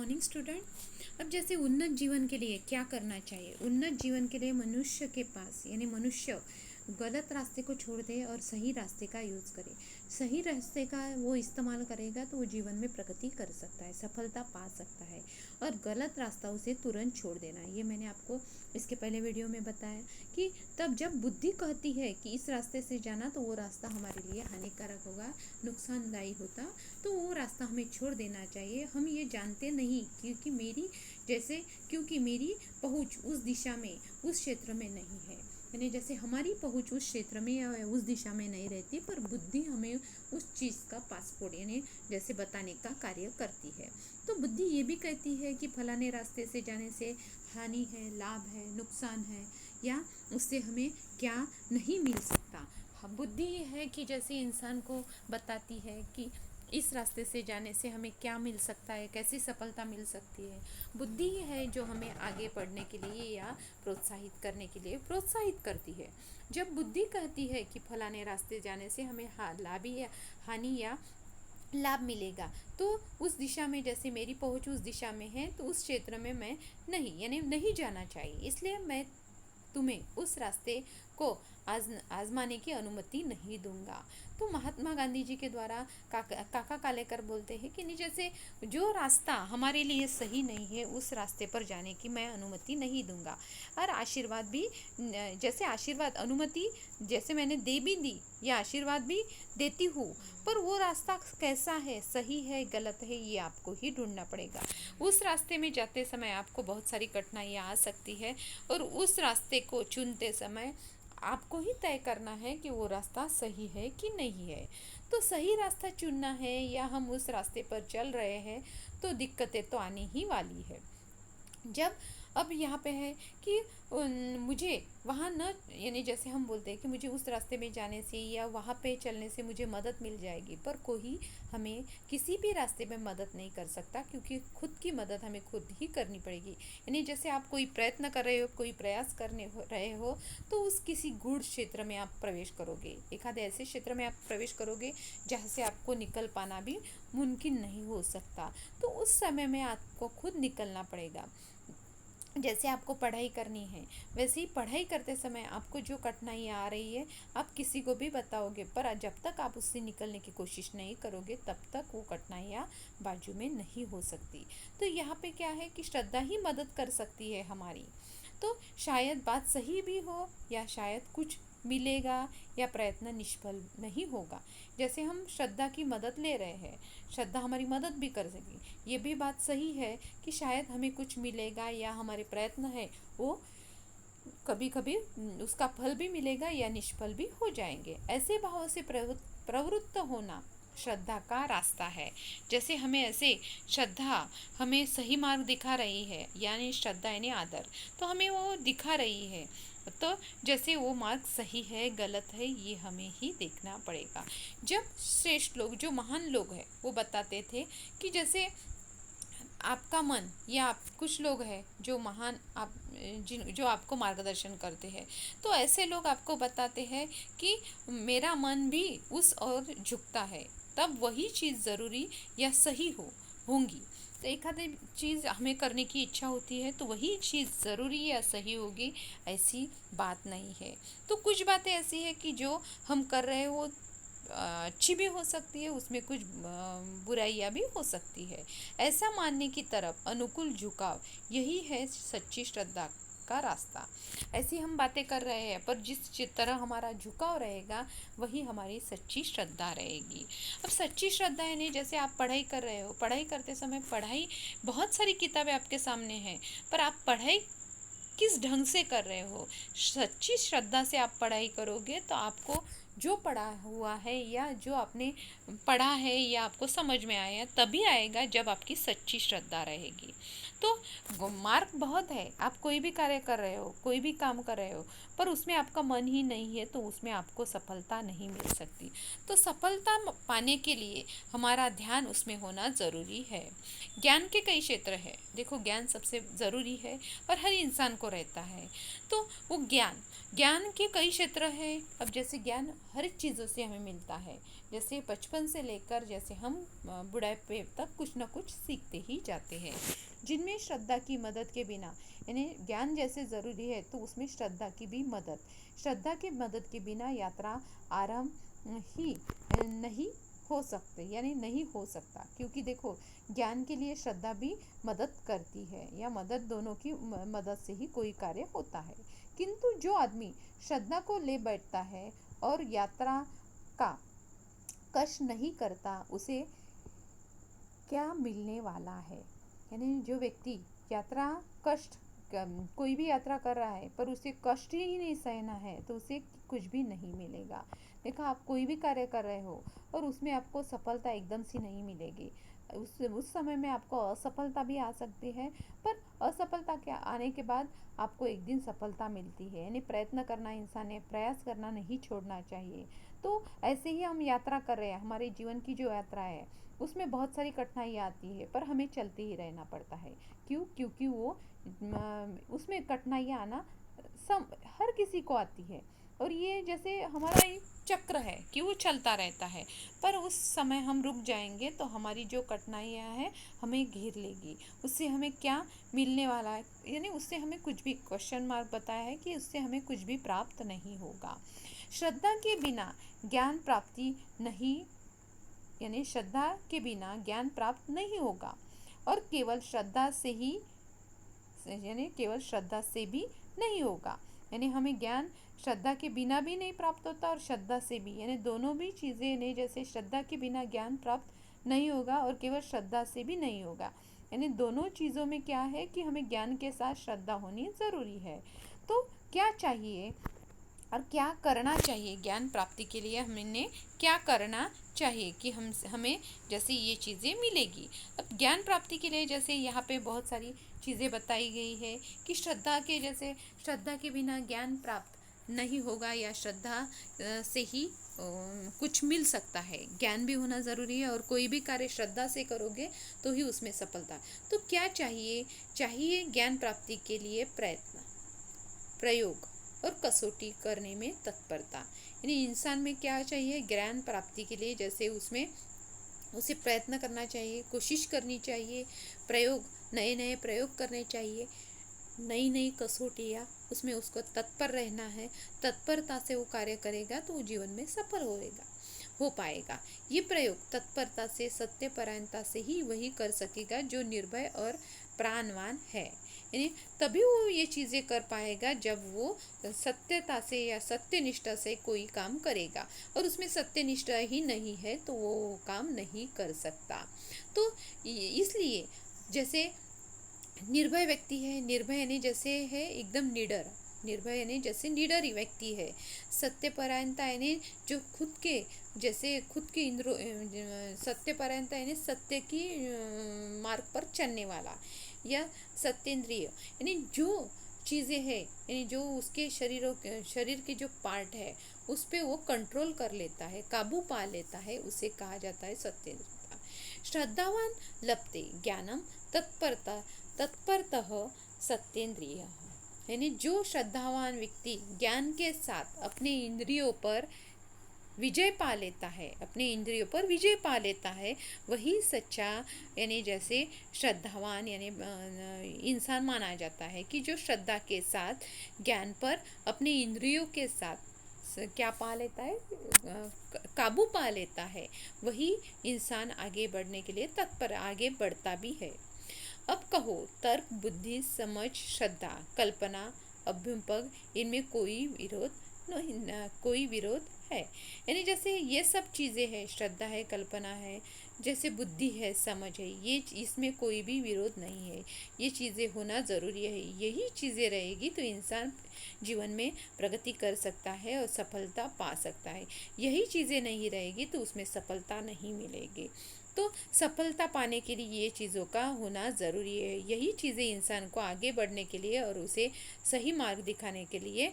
Morning student. अब जैसे उन्नत जीवन के लिए क्या करना चाहिए। उन्नत जीवन के लिए मनुष्य के पास यानी मनुष्य गलत रास्ते को छोड़ दे और सही रास्ते का यूज़ करे। सही रास्ते का वो इस्तेमाल करेगा तो वो जीवन में प्रगति कर सकता है, सफलता पा सकता है। और गलत रास्ता उसे तुरंत छोड़ देना है। ये मैंने आपको इसके पहले वीडियो में बताया कि तब जब बुद्धि कहती है कि इस रास्ते से जाना तो वो रास्ता हमारे लिए हानिकारक होगा, नुकसानदायी होता, तो वो रास्ता हमें छोड़ देना चाहिए। हम ये जानते नहीं क्योंकि मेरी पहुँच उस दिशा में, उस क्षेत्र में नहीं है। यानी जैसे हमारी पहुँच उस क्षेत्र में या उस दिशा में नहीं रहती, पर बुद्धि हमें उस चीज़ का पासपोर्ट यानी जैसे बताने का कार्य करती है। तो बुद्धि ये भी कहती है कि फलाने रास्ते से जाने से हानि है, लाभ है, नुकसान है, या उससे हमें क्या नहीं मिल सकता। बुद्धि ये है कि जैसे इंसान को बताती है कि इस रास्ते से जाने से हमें क्या मिल सकता है, कैसी सफलता मिल सकती है। बुद्धि ही है जो हमें आगे बढ़ने के लिए या प्रोत्साहित करने के लिए प्रोत्साहित करती है। जब बुद्धि कहती है कि फलाने रास्ते जाने से हमें लाभ या हानि या लाभ मिलेगा, तो उस दिशा में जैसे मेरी पहुंच उस दिशा में है तो उस क्षेत्र में मैं नहीं जाना चाहिए, इसलिए मैं तुम्हें उस रास्ते को आजमाने की अनुमति नहीं दूंगा। तो महात्मा गांधी जी के द्वारा काका कालेकर बोलते हैं कि नहीं, जैसे जो रास्ता हमारे लिए सही नहीं है उस रास्ते पर जाने की मैं अनुमति नहीं दूंगा। और आशीर्वाद भी, जैसे आशीर्वाद अनुमति जैसे मैंने दे भी दी या आशीर्वाद भी देती हूँ, पर वो रास्ता कैसा है, सही है गलत है, ये आपको ही ढूंढना पड़ेगा। उस रास्ते में जाते समय आपको बहुत सारी कठिनाइयाँ आ सकती है और उस रास्ते को चुनते समय आपको ही तय करना है कि वो रास्ता सही है कि नहीं है। तो सही रास्ता चुनना है या हम उस रास्ते पर चल रहे हैं तो दिक्कतें तो आनी ही वाली है। जब अब यहाँ पे है कि मुझे वहाँ न, यानी जैसे हम बोलते हैं कि मुझे उस रास्ते में जाने से या वहाँ पे चलने से मुझे मदद मिल जाएगी, पर कोई हमें किसी भी रास्ते में मदद नहीं कर सकता, क्योंकि खुद की मदद हमें खुद ही करनी पड़ेगी। यानी जैसे आप कोई प्रयत्न कर रहे हो, कोई प्रयास रहे हो, तो उस किसी गूढ़ क्षेत्र में आप प्रवेश करोगे, एक आधे ऐसे क्षेत्र में आप प्रवेश करोगे जहाँ से आपको निकल पाना भी मुमकिन नहीं हो सकता। तो उस समय में आपको खुद निकलना पड़ेगा। जैसे आपको पढ़ाई करनी है, वैसे ही पढ़ाई करते समय आपको जो कठिनाइयाँ आ रही है आप किसी को भी बताओगे, पर जब तक आप उससे निकलने की कोशिश नहीं करोगे तब तक वो कठिनाइयाँ बाजू में नहीं हो सकती। तो यहाँ पे क्या है कि श्रद्धा ही मदद कर सकती है हमारी। तो शायद बात सही भी हो या शायद कुछ मिलेगा या प्रयत्न निष्फल नहीं होगा। जैसे हम श्रद्धा की मदद ले रहे हैं, श्रद्धा हमारी मदद भी कर सकेगी, ये भी बात सही है कि शायद हमें कुछ मिलेगा या हमारे प्रयत्न है वो कभी कभी उसका फल भी मिलेगा या निष्फल भी हो जाएंगे। ऐसे भाव से प्रवृत्त होना श्रद्धा का रास्ता है। जैसे हमें ऐसे श्रद्धा हमें सही मार्ग दिखा रही है, यानी श्रद्धा यानी आदर, तो हमें वो दिखा रही है, तो जैसे वो मार्ग सही है गलत है ये हमें ही देखना पड़ेगा। जब श्रेष्ठ लोग, जो महान लोग हैं, वो बताते थे कि जैसे आपका मन या कुछ लोग हैं जो महान जो आपको मार्गदर्शन करते हैं, तो ऐसे लोग आपको बताते हैं कि मेरा मन भी उस ओर झुकता है, तब वही चीज़ ज़रूरी या सही होंगी। तो एक आधी चीज़ हमें करने की इच्छा होती है तो वही चीज़ ज़रूरी या सही होगी, ऐसी बात नहीं है। तो कुछ बातें ऐसी है कि जो हम कर रहे हो अच्छी भी हो सकती है, उसमें कुछ बुराइयां भी हो सकती है। ऐसा मानने की तरफ अनुकूल झुकाव, यही है सच्ची श्रद्धा का रास्ता। ऐसी हम बातें कर रहे हैं, पर जिस तरह हमारा झुकाव रहेगा वही हमारी सच्ची श्रद्धा रहेगी। अब सच्ची श्रद्धा यानी जैसे आप पढ़ाई कर रहे हो, पढ़ाई करते समय बहुत सारी किताबें आपके सामने हैं, पर आप पढ़ाई किस ढंग से कर रहे हो। सच्ची श्रद्धा से आप पढ़ाई करोगे तो आपको जो पढ़ा हुआ है या जो आपने पढ़ा है या आपको समझ में आया तभी आएगा जब आपकी सच्ची श्रद्धा रहेगी। तो मार्ग बहुत है, आप कोई भी कार्य कर रहे हो, कोई भी काम कर रहे हो, पर उसमें आपका मन ही नहीं है तो उसमें आपको सफलता नहीं मिल सकती। तो सफलता पाने के लिए हमारा ध्यान उसमें होना ज़रूरी है। ज्ञान के कई क्षेत्र है, देखो ज्ञान सबसे ज़रूरी है और हर इंसान को रहता है। तो वो ज्ञान के कई क्षेत्र है। अब जैसे ज्ञान हर एक चीज़ों से हमें मिलता है। जैसे बचपन से लेकर जैसे हम बुढ़ापे तक कुछ ना कुछ सीखते ही जाते हैं, जिनमें श्रद्धा की मदद के बिना, यानी ज्ञान जैसे ज़रूरी है तो उसमें श्रद्धा की मदद के बिना यात्रा आरंभ ही नहीं हो सकते, यानी नहीं हो सकता। क्योंकि देखो, ज्ञान के लिए श्रद्धा भी मदद करती है, या मदद, दोनों की मदद से ही कोई कार्य होता है। किंतु जो आदमी श्रद्धा को ले बैठता है और यात्रा का कष्ट नहीं करता, उसे क्या मिलने वाला है? यानी जो व्यक्ति यात्रा कष्ट, कोई भी यात्रा कर रहा है पर उसे कष्ट ही नहीं सहना है, तो उसे कुछ भी नहीं मिलेगा। देखा, आप कोई भी कार्य कर रहे हो और उसमें आपको सफलता एकदम से नहीं मिलेगी। उस समय में आपको असफलता भी आ सकती है, पर असफलता के आने के बाद आपको एक दिन सफलता मिलती है। यानी प्रयत्न करना, इंसान ने प्रयास करना नहीं छोड़ना चाहिए। तो ऐसे ही हम यात्रा कर रहे हैं, हमारे जीवन की जो यात्रा है उसमें बहुत सारी कठिनाइयाँ आती है, पर हमें चलते ही रहना पड़ता है। क्यों? क्योंकि वो उसमें कठिनाइयाँ आना हर किसी को आती है, और ये जैसे हमारा एक चक्र है कि वो चलता रहता है। पर उस समय हम रुक जाएंगे तो हमारी जो कठिनाइयाँ हैं हमें घेर लेगी। उससे हमें क्या मिलने वाला है? यानी उससे हमें कुछ भी, क्वेश्चन मार्क बताया है कि उससे हमें कुछ भी प्राप्त नहीं होगा। श्रद्धा के बिना ज्ञान प्राप्ति नहीं, यानी श्रद्धा के बिना ज्ञान प्राप्त नहीं होगा, और केवल श्रद्धा से ही, यानी केवल श्रद्धा से भी नहीं होगा। यानी हमें ज्ञान श्रद्धा के बिना भी नहीं प्राप्त होता और श्रद्धा से भी, यानी दोनों भी चीज़ें नहीं। जैसे श्रद्धा के बिना ज्ञान प्राप्त नहीं होगा और केवल श्रद्धा से भी नहीं होगा, यानी दोनों चीज़ों में क्या है कि हमें ज्ञान के साथ श्रद्धा होनी ज़रूरी है। तो क्या चाहिए और क्या करना चाहिए ज्ञान प्राप्ति के लिए? हमने क्या करना चाहिए कि हमें जैसे ये चीज़ें मिलेगी। अब ज्ञान प्राप्ति के लिए जैसे यहाँ पे बहुत सारी चीज़ें बताई गई है कि श्रद्धा के, जैसे श्रद्धा के बिना ज्ञान प्राप्त नहीं होगा, या श्रद्धा से ही कुछ मिल सकता है। ज्ञान भी होना ज़रूरी है, और कोई भी कार्य श्रद्धा से करोगे तो ही उसमें सफलता। तो क्या चाहिए ज्ञान प्राप्ति के लिए? प्रयत्न, प्रयोग और कसौटी करने में तत्परता। यानी इंसान में क्या चाहिए ज्ञान प्राप्ति के लिए? जैसे उसमें उसे प्रयत्न करना चाहिए, कोशिश करनी चाहिए, प्रयोग, नए नए प्रयोग करने चाहिए, नई नई कसौटियाँ, उसमें उसको तत्पर रहना है। तत्परता से वो कार्य करेगा तो वो जीवन में सफल हो पाएगा। ये प्रयोग तत्परता से, सत्यपरायणता से ही वही कर सकेगा जो निर्भय और प्राणवान है। यानी तभी वो ये चीज़ें कर पाएगा जब वो सत्यता से या सत्यनिष्ठा से कोई काम करेगा, और उसमें सत्यनिष्ठा ही नहीं है तो वो काम नहीं कर सकता। तो इसलिए जैसे निर्भय व्यक्ति है, निर्भय यानी जैसे है एकदम निडर, निर्भय यानी जैसे निडर ही व्यक्ति है। सत्यपरायणता यानी जो खुद के, जैसे खुद के इंद्रो, सत्यपरायणता यानी सत्य की मार्ग पर चलने वाला, या सत्येंद्रिय यानी जो चीज़ें हैं, यानी जो उसके शरीर के जो पार्ट है उस पर वो कंट्रोल कर लेता है, काबू पा लेता है, उसे कहा जाता है सत्येंद्रियता। श्रद्धावान लभते ज्ञानम तत्परतः सत्येंद्रिय, यानी जो श्रद्धावान व्यक्ति ज्ञान के साथ अपने इंद्रियों पर विजय पा लेता है, अपने इंद्रियों पर विजय पा लेता है, वही सच्चा, यानी जैसे श्रद्धावान यानी इंसान माना जाता है कि जो श्रद्धा के साथ ज्ञान पर अपने इंद्रियों के साथ क्या पा लेता है, काबू पा लेता है, वही इंसान आगे बढ़ने के लिए तत्पर, आगे बढ़ता भी है। अब कहो, तर्क, बुद्धि, समझ, श्रद्धा, कल्पना, अभ्युपग, इनमें कोई विरोध है? यानी जैसे ये सब चीज़ें हैं, श्रद्धा है, कल्पना है, जैसे बुद्धि है, समझ है, ये इसमें कोई भी विरोध नहीं है। ये चीज़ें होना ज़रूरी है। यही चीज़ें रहेगी तो इंसान जीवन में प्रगति कर सकता है और सफलता पा सकता है। यही चीज़ें नहीं रहेगी तो उसमें सफलता नहीं मिलेगी। तो सफलता पाने के लिए ये चीज़ों का होना ज़रूरी है। यही चीज़ें इंसान को आगे बढ़ने के लिए और उसे सही मार्ग दिखाने के लिए